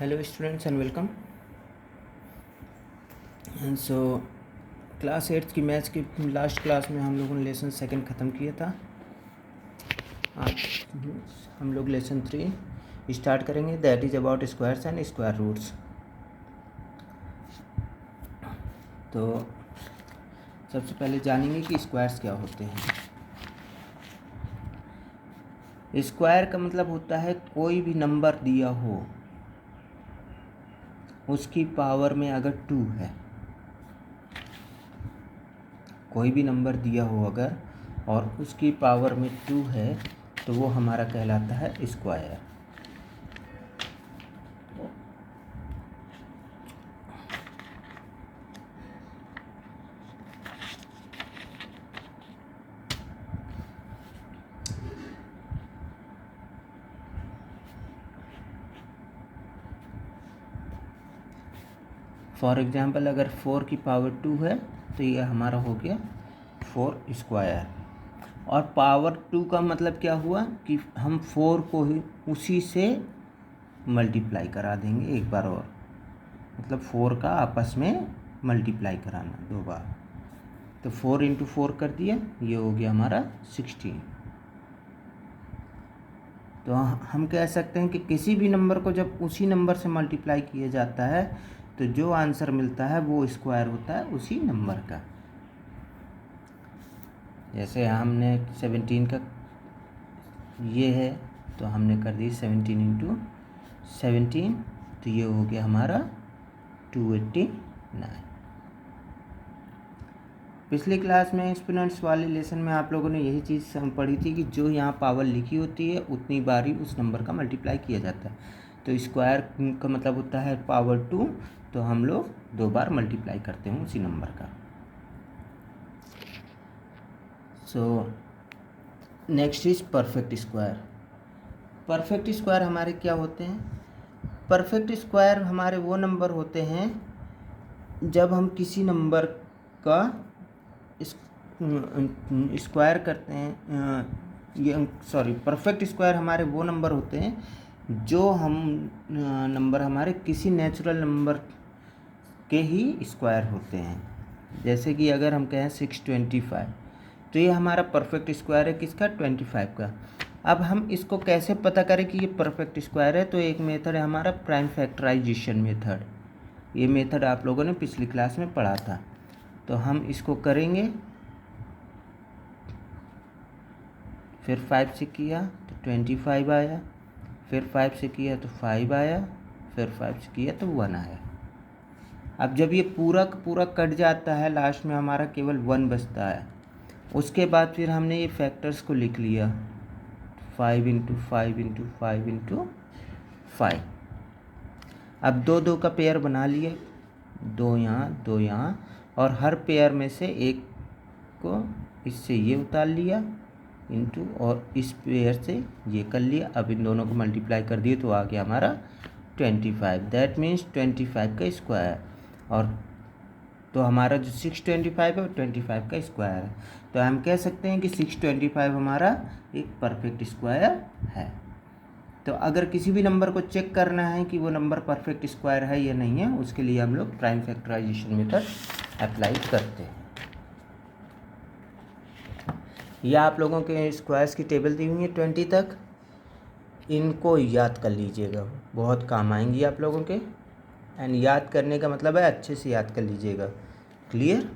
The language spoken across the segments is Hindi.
Hello students and welcome. And so class 8 की मैथ्स की लास्ट क्लास में हम लोगों ने लेसन सेकंड ख़त्म किया था। आज हम लोग लेसन 3 स्टार्ट करेंगे, that is about squares and square roots. तो सबसे पहले जानेंगे कि स्क्वायर्स क्या होते हैं। स्क्वायर का मतलब होता है कोई भी नंबर दिया हो उसकी पावर में अगर 2 है, कोई भी नंबर दिया हो अगर और उसकी पावर में 2 है तो वो हमारा कहलाता है स्क्वायर। फॉर एग्ज़ाम्पल अगर 4 की पावर 2 है तो ये हमारा हो गया 4 स्क्वायर। और पावर 2 का मतलब क्या हुआ कि हम 4 को ही उसी से मल्टीप्लाई करा देंगे एक बार और, मतलब 4 का आपस में मल्टीप्लाई कराना 2 बार। तो 4 इंटू 4 कर दिया, ये हो गया हमारा 16। तो हम कह सकते हैं कि किसी भी नंबर को जब उसी नंबर से मल्टीप्लाई किया जाता है तो जो आंसर मिलता है वो स्क्वायर होता है उसी नंबर का। जैसे हमने 17 का ये है तो हमने कर दी 17 इंटू 17, तो ये हो गया हमारा 289। पिछली क्लास में एक्सपोनेंट्स वाले लेसन में आप लोगों ने यही चीज़ पढ़ी थी कि जो यहाँ पावर लिखी होती है उतनी बार ही उस नंबर का मल्टीप्लाई किया जाता है। तो स्क्वायर का मतलब होता है पावर 2, तो हम लोग 2 बार मल्टीप्लाई करते हैं उसी नंबर का। So next is perfect square. Perfect square हमारे क्या होते हैं? परफेक्ट स्क्वायर हमारे वो नंबर होते हैं जब हम किसी नंबर का स्क्वायर करते हैं, परफेक्ट स्क्वायर हमारे वो नंबर होते हैं जो हम नंबर हमारे किसी नेचुरल नंबर के ही स्क्वायर होते हैं। जैसे कि अगर हम कहें 625, तो ये हमारा परफेक्ट स्क्वायर है किसका? 25 का। अब हम इसको कैसे पता करें कि ये परफेक्ट स्क्वायर है? तो एक मेथड है हमारा प्राइम फैक्टराइजेशन मेथड। ये मेथड आप लोगों ने पिछली क्लास में पढ़ा था। तो हम इसको करेंगे, फिर 5 से किया तो 25 आया, फिर 5 से किया तो 5 आया, फिर 5 से किया तो 1 आया। अब जब ये पूरा का पूरा कट जाता है, लास्ट में हमारा केवल 1 बचता है। उसके बाद फिर हमने ये फैक्टर्स को लिख लिया, 5 इंटू 5 इंटू 5 इंटू 5। अब 2 2 का पेयर बना लिए, 2 यहाँ 2 यहाँ, और हर पेयर में से एक को इससे ये उतार लिया इंटू, और इस पेयर से ये कर लिया। अब इन दोनों को मल्टीप्लाई कर दिए तो आ गया हमारा 25। दैट मीन्स 25 का स्क्वायर। और तो हमारा जो 625 है वो 25 का स्क्वायर है। तो हम कह सकते हैं कि 625 हमारा एक परफेक्ट स्क्वायर है। तो अगर किसी भी नंबर को चेक करना है कि वो नंबर परफेक्ट स्क्वायर है या नहीं है, उसके लिए हम लोग प्राइम फैक्टराइजेशन मेथड अप्लाई करते हैं। यह आप लोगों के स्क्वायर्स की टेबल दी हुई है 20 तक, इनको याद कर लीजिएगा, बहुत काम आएंगी आप लोगों के। एंड याद करने का मतलब है अच्छे से याद कर लीजिएगा। क्लियर?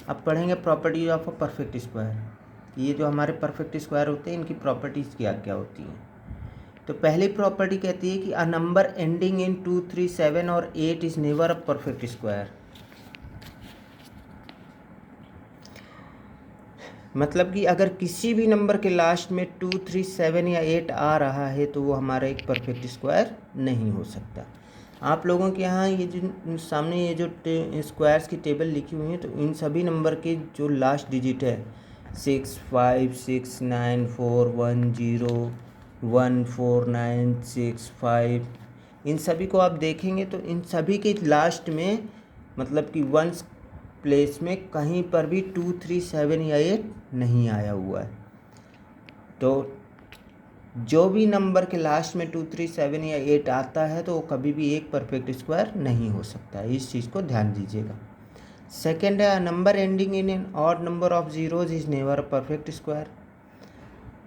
अब पढ़ेंगे properties of a perfect square. ये जो हमारे परफेक्ट स्क्वायर होते हैं इनकी प्रॉपर्टीज़ क्या क्या होती हैं। तो पहली प्रॉपर्टी कहती है कि अ नंबर एंडिंग इन 2, 3, 7 और 8 is never a perfect square. मतलब कि अगर किसी भी नंबर के लास्ट में 2, 3, 7 या 8 आ रहा है तो वो हमारा एक परफेक्ट स्क्वायर नहीं हो सकता। आप लोगों के यहाँ ये जो सामने ये जो स्क्वायर्स की टेबल लिखी हुई है, तो इन सभी नंबर के जो लास्ट डिजिट है 6, 5, 6, 9, 4, 1, 0, 1, 4, 9, 6, 5, इन सभी को आप देखेंगे तो इन सभी के लास्ट में मतलब कि वंस प्लेस में कहीं पर भी 2, 3, 7 या 8 नहीं आया हुआ है। तो जो भी नंबर के लास्ट में 2, 3, 7 या 8 आता है तो वो कभी भी एक परफेक्ट स्क्वायर नहीं हो सकता है, इस चीज़ को ध्यान दीजिएगा। सेकेंड है, number ending in an odd number of zeros is never a perfect square.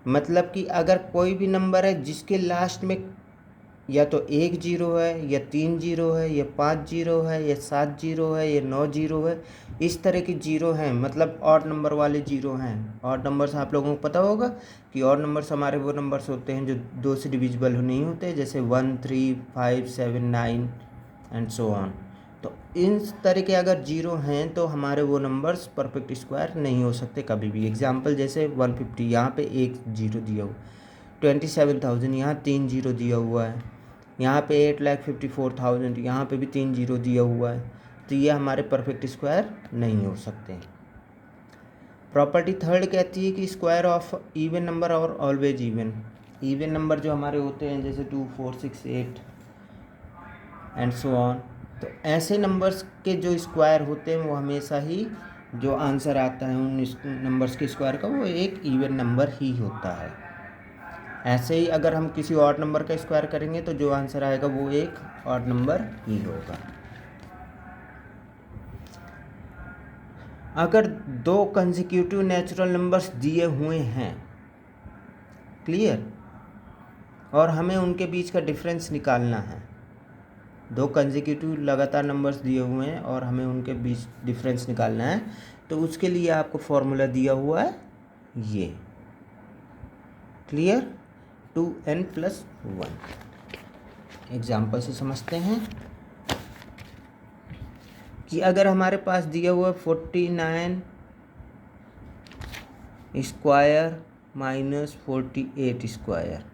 मतलब कि अगर कोई भी नंबर है जिसके लास्ट में या तो 1 जीरो है या 3 जीरो है या 5 जीरो है या 7 जीरो है या 9 जीरो है, इस तरह की जीरो हैं, मतलब ऑड नंबर वाले जीरो हैं। ऑड नंबर्स आप लोगों को पता होगा कि ऑड नंबर्स हमारे वो नंबर्स होते हैं जो 2 से डिविजिबल नहीं होते, जैसे 1, 3, 5, 7, 9 एंड सो ऑन। तो इन तरह के अगर जीरो हैं तो हमारे वो नंबर्स परफेक्ट स्क्वायर नहीं हो सकते कभी भी। एग्जांपल जैसे 150, यहाँ पे 1 जीरो दिया हुआ, 27,000 यहाँ 3 जीरो दिया हुआ है, यहाँ पे 8,54,000 यहाँ पे भी 3 जीरो दिया हुआ है, तो ये हमारे परफेक्ट स्क्वायर नहीं हो सकते। प्रॉपर्टी थर्ड कहती है कि स्क्वायर ऑफ इवन नंबर और ऑलवेज इवन। इवन नंबर जो हमारे होते हैं जैसे 2, 4, 6, 8 एंड सो ऑन, तो ऐसे नंबर्स के जो स्क्वायर होते हैं वो हमेशा ही जो आंसर आता है उन नंबर्स के स्क्वायर का वो एक इवन नंबर ही होता है। ऐसे ही अगर हम किसी ऑड नंबर का स्क्वायर करेंगे तो जो आंसर आएगा वो एक ऑड नंबर ही होगा। अगर 2 कंसेक्यूटिव नेचुरल नंबर्स दिए हुए हैं, क्लियर, और हमें उनके बीच का डिफरेंस निकालना है, 2 कंसेक्यूटिव लगातार नंबर्स दिए हुए हैं और हमें उनके बीच डिफरेंस निकालना है, तो उसके लिए आपको फॉर्मूला दिया हुआ है ये, क्लियर, 2n+1। एग्जाम्पल से समझते हैं कि अगर हमारे पास दिया हुआ 49 स्क्वायर माइनस 48 स्क्वायर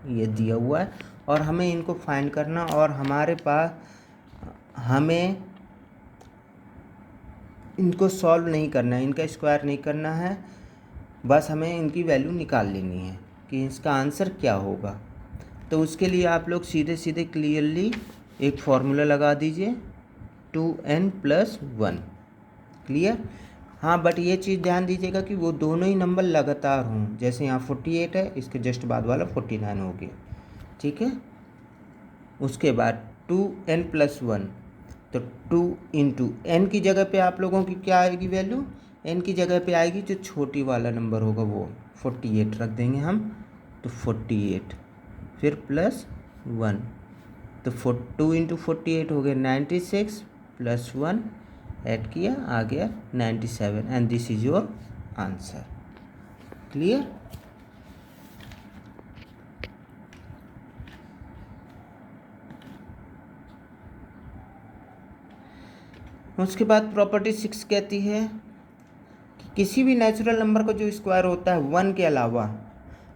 ये दिया हुआ है और हमें इनको फाइंड करना, और हमारे पास हमें इनको सॉल्व नहीं करना है, इनका स्क्वायर नहीं करना है, बस हमें इनकी वैल्यू निकाल लेनी है कि इसका आंसर क्या होगा। तो उसके लिए आप लोग सीधे सीधे क्लियरली एक फार्मूला लगा दीजिए 2n+1, क्लियर। हाँ, बट ये चीज़ ध्यान दीजिएगा कि वो दोनों ही नंबर लगातार हों, जैसे यहाँ 48 है, इसके जस्ट बाद वाला 49 हो गया, ठीक है। उसके बाद 2n+1, तो 2 इंटू एन की जगह पे आप लोगों की क्या आएगी वैल्यू, एन की जगह पे आएगी जो छोटी वाला नंबर होगा वो 48 रख देंगे हम, तो 48 फिर +1, तो 2 इंटू 48 हो गया 96 +1 ऐड किया आ गया 97 and this is your answer, clear. उसके बाद प्रॉपर्टी 6 कहती है कि किसी भी नेचुरल नंबर का जो स्क्वायर होता है 1 के अलावा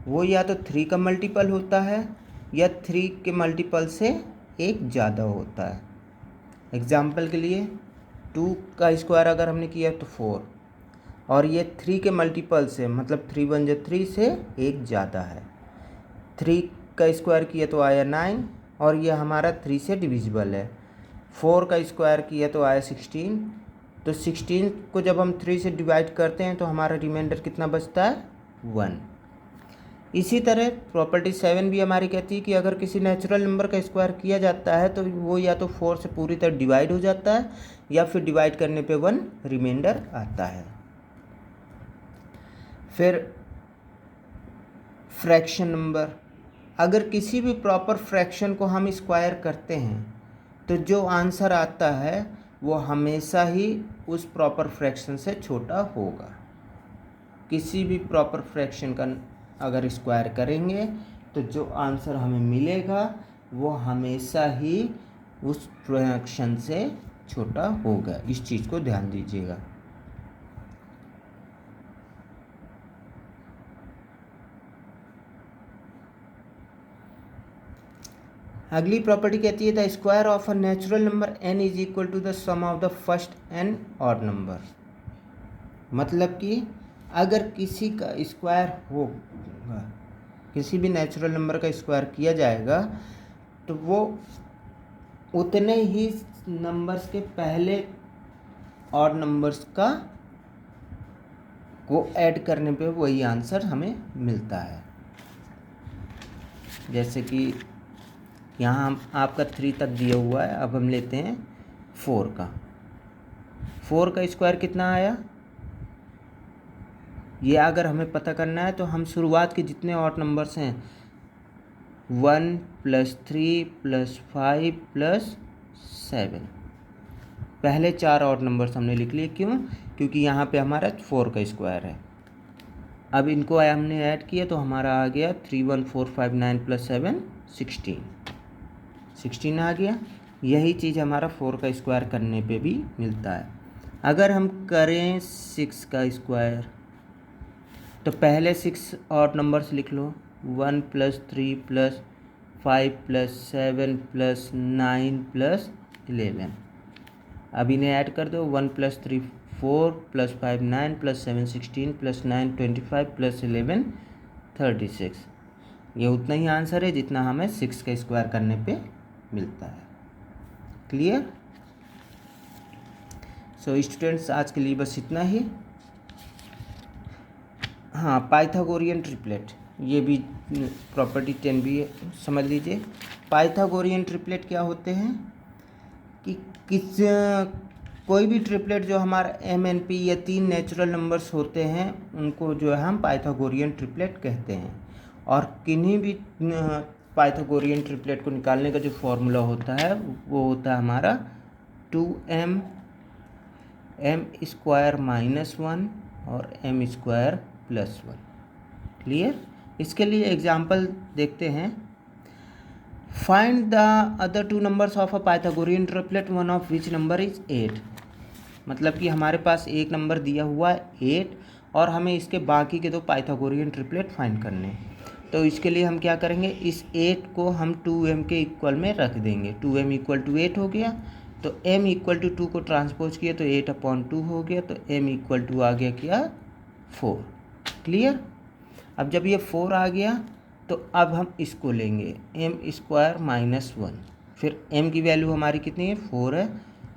वो या तो 3 का मल्टीपल होता है या 3 के मल्टीपल से एक ज़्यादा होता है। एग्जाम्पल के लिए 2 का स्क्वायर अगर हमने किया तो 4, और ये 3 के मल्टीपल से, मतलब 3 1 जो 3 से एक ज़्यादा है, 3 का स्क्वायर किया तो आया 9 और ये हमारा 3 से डिविजिबल है। 4 का स्क्वायर किया तो आया 16, तो 16 को जब हम 3 से डिवाइड करते हैं तो हमारा रिमाइंडर कितना बचता है 1। इसी तरह प्रॉपर्टी 7 भी हमारी कहती है कि अगर किसी नेचुरल नंबर का स्क्वायर किया जाता है तो वो या तो 4 से पूरी तरह डिवाइड हो जाता है या फिर डिवाइड करने पे 1 रिमाइंडर आता है। फिर फ्रैक्शन नंबर, अगर किसी भी प्रॉपर फ्रैक्शन को हम स्क्वायर करते हैं तो जो आंसर आता है वो हमेशा ही उस प्रॉपर फ्रैक्शन से छोटा होगा। किसी भी प्रॉपर फ्रैक्शन का अगर स्क्वायर करेंगे तो जो आंसर हमें मिलेगा वो हमेशा ही उस फ्रैक्शन से छोटा होगा, इस चीज़ को ध्यान दीजिएगा। अगली प्रॉपर्टी कहती है the square of a natural number n is equal to the sum of the first n odd number. मतलब कि अगर किसी का स्क्वायर होगा, किसी भी नेचुरल नंबर का स्क्वायर किया जाएगा तो वो उतने ही नंबर्स के पहले ऑड नंबर्स का को ऐड करने पे वही आंसर हमें मिलता है। जैसे कि यहाँ हम आपका 3 तक दिया हुआ है, अब हम लेते हैं 4 का। 4 का स्क्वायर कितना आया, ये अगर हमें पता करना है तो हम शुरुआत के जितने ऑड नंबर्स हैं 1 + 3 + 5 + 7, पहले 4 ऑड नंबर्स हमने लिख लिए। क्यों? क्योंकि यहाँ पे हमारा 4 का स्क्वायर है। अब इनको हमने ऐड किया तो हमारा आ गया 3 1 4 5 9 + 7 16 आ गया। यही चीज़ हमारा 4 का स्क्वायर करने पे भी मिलता है। अगर हम करें 6 का स्क्वायर तो पहले 6 ऑड नंबर्स लिख लो, 1 + 3 + 5 + 7 + 9 + 11। अब इन्हें ऐड कर दो, 1 + 3 4 + 5 9 + 7 16 + 9 25 + 11 36। ये उतना ही आंसर है जितना हमें 6 का स्क्वायर करने पे मिलता है। क्लियर? सो स्टूडेंट्स, आज के लिए बस इतना ही। हाँ, पाइथागोरियन ट्रिपलेट, ये भी प्रॉपर्टी 10 भी समझ लीजिए। पाइथागोरियन ट्रिपलेट क्या होते हैं कि कोई भी ट्रिपलेट जो हमारा MNP या 3 नेचुरल नंबर्स होते हैं उनको जो है हम पाइथागोरियन ट्रिपलेट कहते हैं। और किन्हीं भी पाइथागोरियन ट्रिपलेट को निकालने का जो फॉर्मूला होता है वो होता है हमारा 2m m² - 1 और m² + 1। क्लियर? इसके लिए एग्जाम्पल देखते हैं। Find the other 2 numbers of a Pythagorean triplet, one of which number is 8। मतलब कि हमारे पास एक नंबर दिया हुआ है 8 और हमें इसके बाकी के 2 पाइथागोरियन ट्रिपलेट फाइंड करने हैं। तो इसके लिए हम क्या करेंगे, इस 8 को हम 2m के इक्वल में रख देंगे। 2m = 8 हो गया, तो m = 2 को ट्रांसपोज किया तो 8/2 हो गया, तो m = आ गया क्या, 4। क्लियर? अब जब ये 4 आ गया तो अब हम इसको लेंगे m² - 1। फिर m की वैल्यू हमारी कितनी है, 4 है,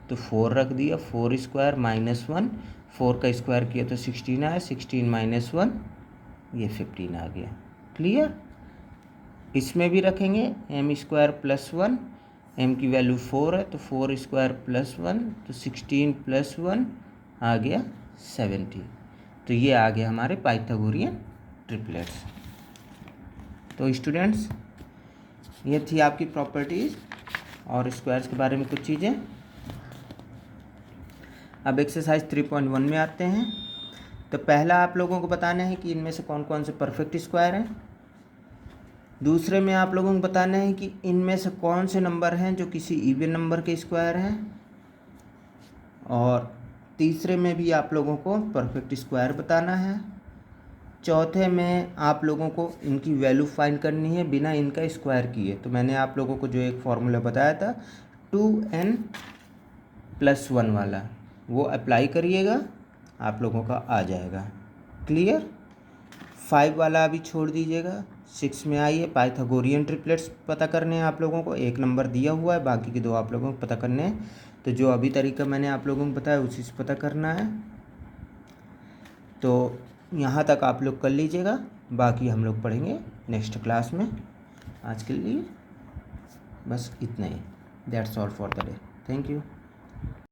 तो 4 रख दिया, 4² - 1, 4 का स्क्वायर किया तो 16 आया, 16 - 1 ये 15 आ गया। क्लियर? इसमें भी रखेंगे m² + 1, m की वैल्यू 4 है तो 4² + 1, तो 16 + 1 आ गया 17। तो ये आ गया हमारे पाइथागोरियन ट्रिपलेट्स। तो स्टूडेंट्स, ये थी आपकी प्रॉपर्टीज़ और स्क्वायर्स के बारे में कुछ चीज़ें। अब एक्सरसाइज 3.1 में आते हैं। तो पहला आप लोगों को बताना है कि इनमें से कौन कौन से परफेक्ट स्क्वायर हैं। दूसरे में आप लोगों को बताना है कि इनमें से कौन से नंबर हैं जो किसी इवन नंबर के स्क्वायर हैं। और तीसरे में भी आप लोगों को परफेक्ट स्क्वायर बताना है। चौथे में आप लोगों को इनकी वैल्यू फाइंड करनी है बिना इनका स्क्वायर किए। तो मैंने आप लोगों को जो एक फॉर्मूला बताया था 2n + 1 वाला, वो अप्लाई करिएगा, आप लोगों का आ जाएगा। क्लियर? 5 वाला अभी छोड़ दीजिएगा। 6 में आइए, पाइथागोरियन ट्रिपलेट्स पता करने हैं आप लोगों को। एक नंबर दिया हुआ है, बाकी के 2 आप लोगों को पता करने हैं। तो जो अभी तरीका मैंने आप लोगों को बताया उसी से पता करना है। तो यहाँ तक आप लोग कर लीजिएगा, बाकी हम लोग पढ़ेंगे नेक्स्ट क्लास में। आज के लिए बस इतना ही। That's all for the day. Thank you.